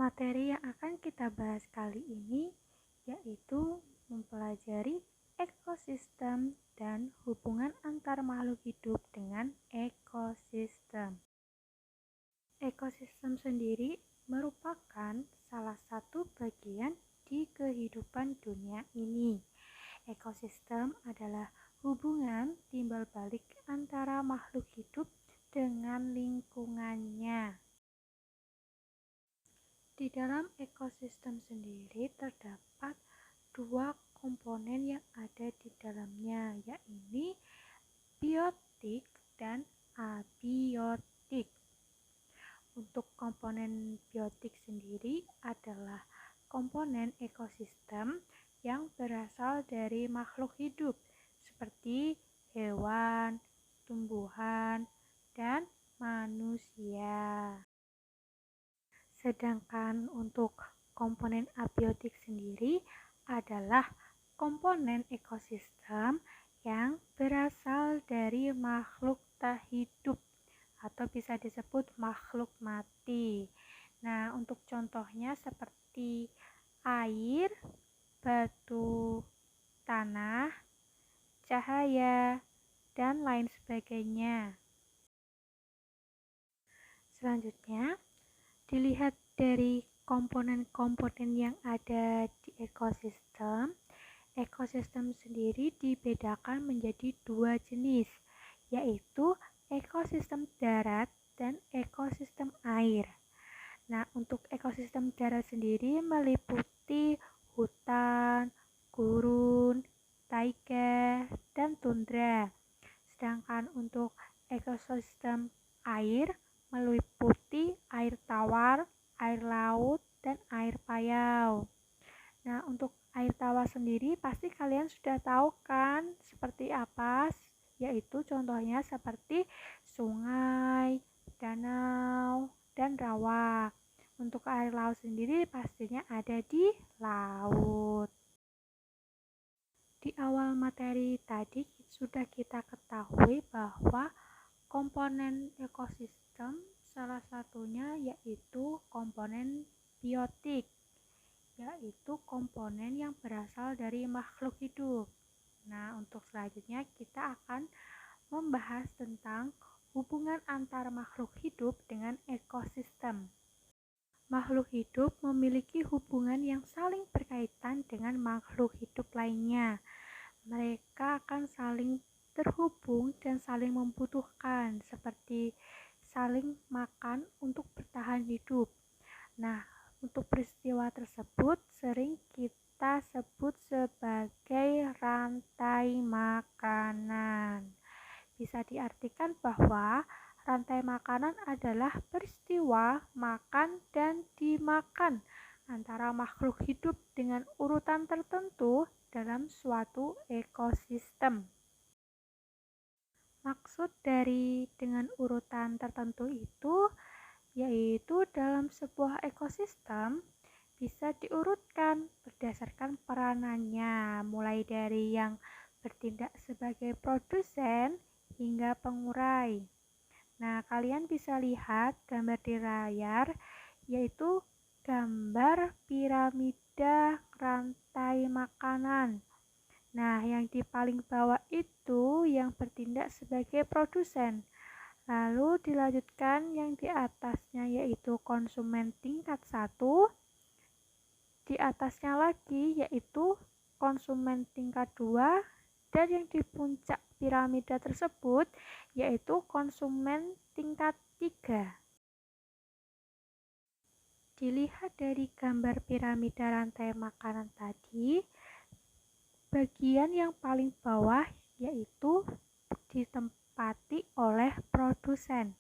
Materi yang akan kita bahas kali ini yaitu mempelajari ekosistem dan hubungan antar makhluk hidup dengan ekosistem. Ekosistem sendiri merupakan salah satu bagian di kehidupan dunia ini. Ekosistem adalah hubungan timbal balik antara makhluk hidup dengan lingkungannya. Di dalam ekosistem sendiri terdapat dua komponen yang ada di dalamnya, yaitu biotik dan abiotik. Untuk komponen biotik sendiri adalah komponen ekosistem yang berasal dari makhluk hidup seperti hewan, tumbuhan, dan manusia. Sedangkan untuk komponen abiotik sendiri adalah komponen ekosistem yang berasal dari makhluk tak hidup atau bisa disebut makhluk mati. Nah, untuk contohnya seperti air, batu, tanah, cahaya, dan lain sebagainya. Selanjutnya, dilihat dari komponen-komponen yang ada di ekosistem. Ekosistem sendiri dibedakan menjadi dua jenis, yaitu ekosistem darat dan ekosistem air. Nah, untuk ekosistem darat sendiri meliputi hutan, gurun, taiga, dan tundra. Sedangkan untuk ekosistem air meliputi air tawar, air laut, dan air payau. Nah, untuk air tawar sendiri pasti kalian sudah tahu kan seperti apa, yaitu contohnya seperti sungai, danau, dan rawa. Untuk air laut sendiri pastinya ada di laut. Di awal materi tadi sudah kita ketahui bahwa komponen ekosistem salah satunya yaitu komponen biotik, yaitu komponen yang berasal dari makhluk hidup. Nah, untuk selanjutnya kita akan membahas tentang hubungan antara makhluk hidup dengan ekosistem. Makhluk hidup memiliki hubungan yang saling berkaitan dengan makhluk hidup lainnya. Mereka akan saling terhubung dan saling membutuhkan, seperti saling makan untuk bertahan hidup. Nah, untuk peristiwa tersebut sering kita sebut sebagai rantai makanan. Bisa diartikan bahwa rantai makanan adalah peristiwa makan dan dimakan antara makhluk hidup dengan urutan tertentu dalam suatu ekosistem. Maksud dari dengan urutan tertentu itu yaitu dalam sebuah ekosistem bisa diurutkan berdasarkan peranannya, mulai dari yang bertindak sebagai produsen hingga pengurai. Nah, kalian bisa lihat gambar di layar, yaitu gambar piramida rantai makanan. Nah, yang di paling bawah itu yang bertindak sebagai produsen. Lalu dilanjutkan yang di atasnya yaitu konsumen tingkat 1. Di atasnya lagi yaitu konsumen tingkat 2. Dan yang di puncak piramida tersebut yaitu konsumen tingkat 3. Dilihat dari gambar piramida rantai makanan tadi, bagian yang paling bawah yaitu ditempati oleh produsen.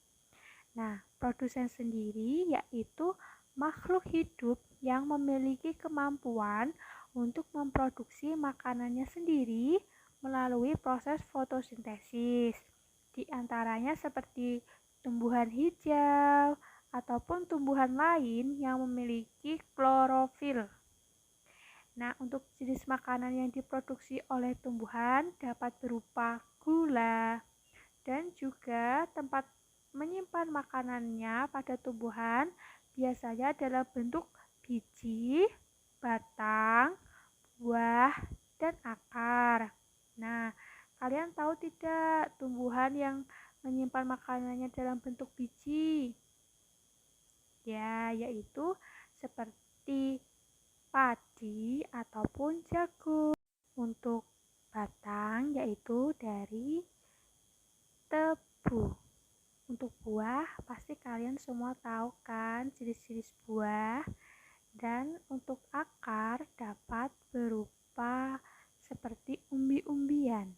Nah, produsen sendiri yaitu makhluk hidup yang memiliki kemampuan untuk memproduksi makanannya sendiri melalui proses fotosintesis. Di antaranya seperti tumbuhan hijau ataupun tumbuhan lain yang memiliki klorofil. Nah, untuk jenis makanan yang diproduksi oleh tumbuhan dapat berupa gula dan juga tempat menyimpan makanannya pada tumbuhan biasanya dalam bentuk biji, batang, buah, dan akar. Nah, kalian tahu tidak tumbuhan yang menyimpan makanannya dalam bentuk biji? Ya, yaitu seperti padi ataupun jagung. Untuk batang yaitu dari tebu. Untuk buah pasti kalian semua tahu kan jenis-jenis buah. Dan untuk akar dapat berupa seperti umbi-umbian.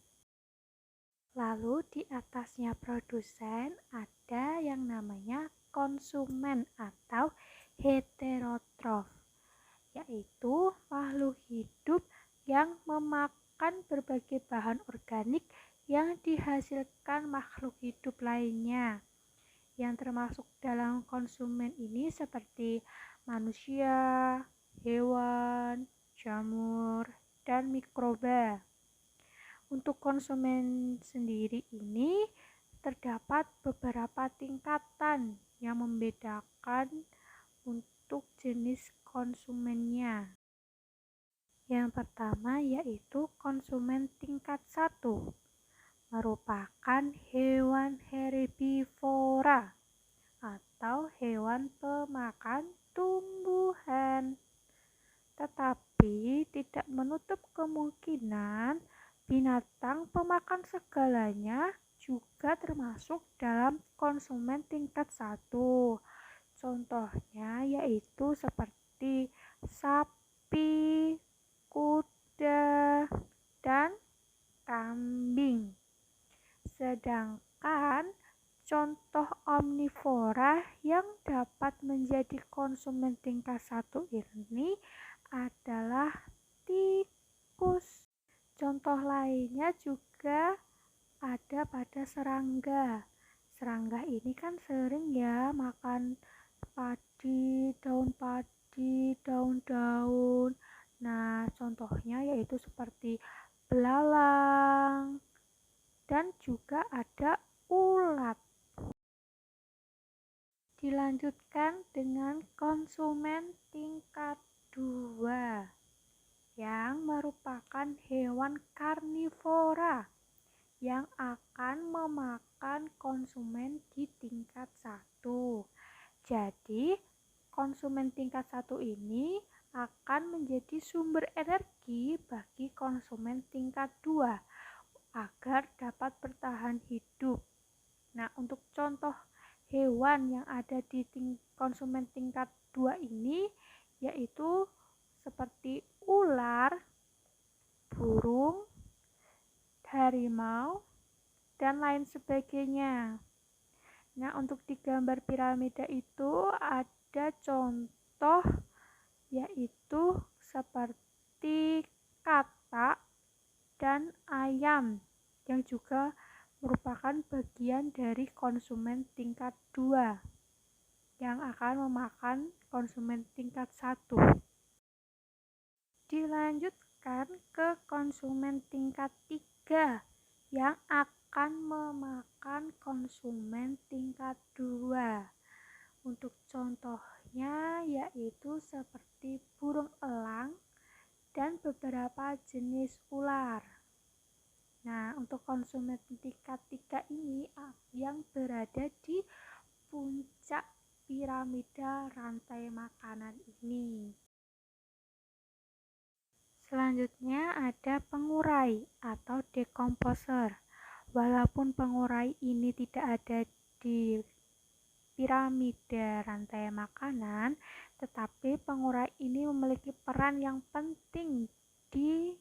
Lalu di atasnya produsen ada yang namanya konsumen atau heterotrof, yaitu makhluk hidup yang memakan berbagai bahan organik yang dihasilkan makhluk hidup lainnya. Yang termasuk dalam konsumen ini seperti manusia, hewan, jamur, dan mikroba. Untuk konsumen sendiri ini terdapat beberapa tingkatan yang membedakan untuk jenis konsumennya. Yang pertama yaitu konsumen tingkat 1, merupakan hewan herbivora atau hewan pemakan tumbuhan. Tetapi tidak menutup kemungkinan binatang pemakan segalanya juga termasuk dalam konsumen tingkat 1. Contohnya yaitu seperti sapi, kuda, dan kambing. Sedangkan contoh omnivora yang dapat menjadi konsumen tingkat 1 ini adalah tikus. Contoh lainnya juga ada pada serangga. Serangga ini kan sering ya makan padi, daun-daun. Nah, contohnya yaitu seperti belalang dan juga ada ulat. Dilanjutkan dengan konsumen tingkat 2 yang merupakan hewan karnivora yang akan memakan konsumen di tingkat 1. Jadi, konsumen tingkat 1 ini akan menjadi sumber energi bagi konsumen tingkat 2 agar dapat bertahan hidup. Nah, untuk contoh hewan yang ada di konsumen tingkat 2 ini yaitu seperti ular, burung, harimau, dan lain sebagainya. Nah, untuk di gambar piramida itu ada contoh yaitu seperti katak dan ayam yang juga merupakan bagian dari konsumen tingkat 2 yang akan memakan konsumen tingkat 1. Dilanjutkan ke konsumen tingkat 3 yang akan memakan konsumen tingkat 2. Untuk contohnya yaitu seperti burung elang dan beberapa jenis ular. Nah, untuk konsumen tingkat 3 ini yang berada di puncak piramida rantai makanan ini. Selanjutnya ada pengurai atau decomposer. Walaupun pengurai ini tidak ada di piramida rantai makanan, tetapi pengurai ini memiliki peran yang penting di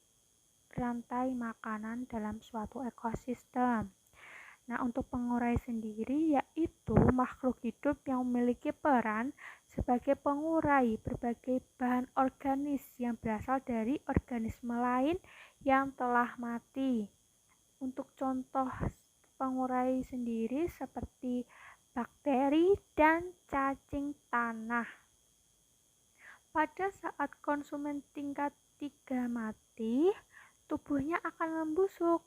rantai makanan dalam suatu ekosistem. Nah, untuk pengurai sendiri yaitu makhluk hidup yang memiliki peran sebagai pengurai berbagai bahan organis yang berasal dari organisme lain yang telah mati. Untuk contoh pengurai sendiri seperti bakteri dan cacing tanah. Pada saat konsumen tingkat 3 mati, tubuhnya akan membusuk.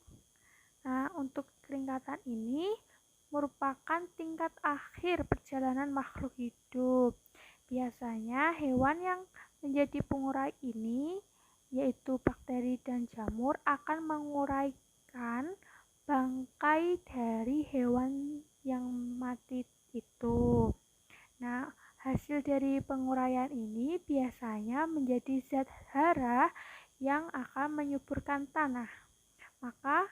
Nah, untuk tingkatan ini merupakan tingkat akhir perjalanan makhluk hidup. Biasanya hewan yang menjadi pengurai ini, yaitu bakteri dan jamur, akan menguraikan bangkai dari hewan yang mati itu. Nah, hasil dari penguraian ini biasanya menjadi zat hara yang akan menyuburkan tanah. Maka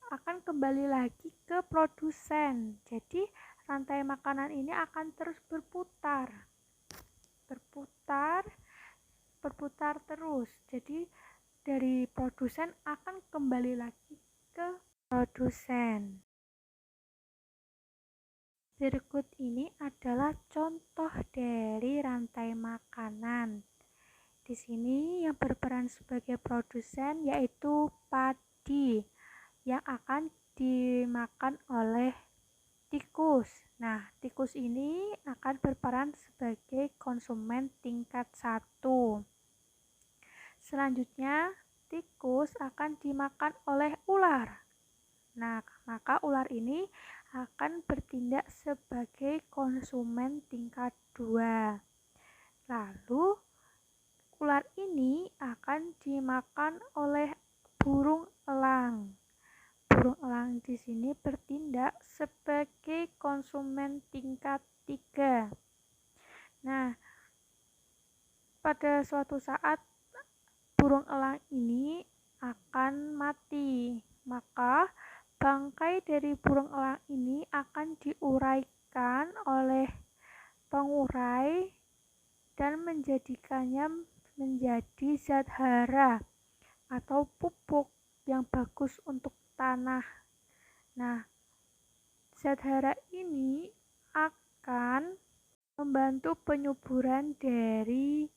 akan kembali lagi ke produsen. Jadi, rantai makanan ini akan terus berputar terus. Jadi dari produsen akan kembali lagi ke produsen. Berikut ini adalah contoh dari rantai makanan. Di sini yang berperan sebagai produsen yaitu padi yang akan dimakan oleh tikus. Nah, tikus ini akan berperan sebagai konsumen tingkat 1. Selanjutnya, tikus akan dimakan oleh ular. Nah, maka ular ini akan bertindak sebagai konsumen tingkat 2. Lalu, ular ini akan dimakan oleh burung elang. Burung elang di sini bertindak sebagai konsumen tingkat 3. Nah, pada suatu saat burung elang ini akan mati, maka bangkai dari burung elang ini akan diuraikan oleh pengurai dan menjadikannya menjadi zat hara atau pupuk yang bagus untuk tanah. Nah, zat hara ini akan membantu penyuburan dari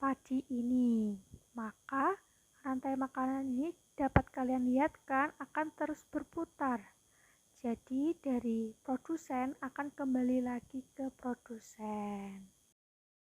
padi ini. Maka rantai makanan ini dapat kalian lihat kan akan terus berputar. Jadi dari produsen akan kembali lagi ke produsen.